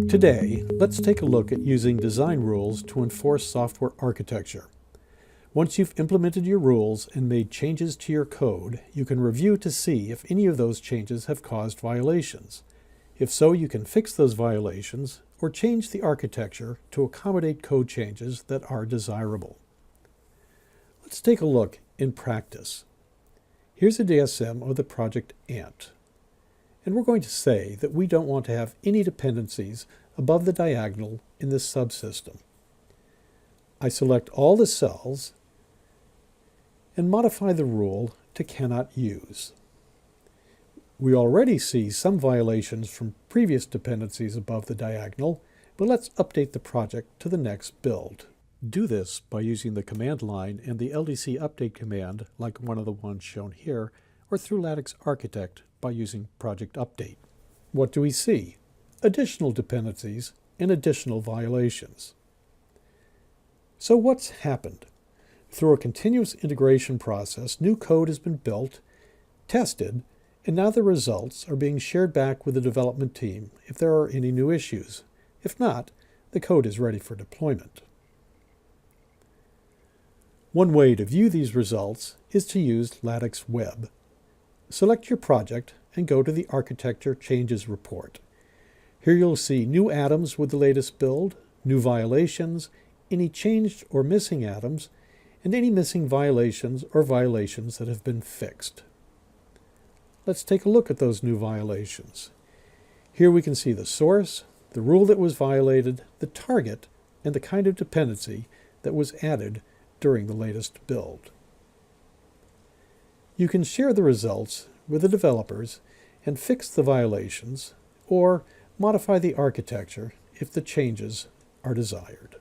Today, let's take a look at using design rules to enforce software architecture. Once you've implemented your rules and made changes to your code, you can review to see if any of those changes have caused violations. If so, you can fix those violations or change the architecture to accommodate code changes that are desirable. Let's take a look in practice. Here's a DSM of the project Ant. And we're going to say that we don't want to have any dependencies above the diagonal in this subsystem. I select all the cells and modify the rule to cannot use. We already see some violations from previous dependencies above the diagonal, but let's update the project to the next build. Do this by using the command line and the LDC update command, like one of the ones shown here, or through Lattix Architect by using Project Update. What do we see? Additional dependencies and additional violations. So what's happened? Through a continuous integration process, new code has been built, tested, and now the results are being shared back with the development team if there are any new issues. If not, the code is ready for deployment. One way to view these results is to use Lattix Web. Select your project and go to the Architecture Changes report. Here you'll see new atoms with the latest build, new violations, any changed or missing atoms, and any missing violations or violations that have been fixed. Let's take a look at those new violations. Here we can see the source, the rule that was violated, the target, and the kind of dependency that was added during the latest build. You can share the results with the developers and fix the violations or modify the architecture if the changes are desired.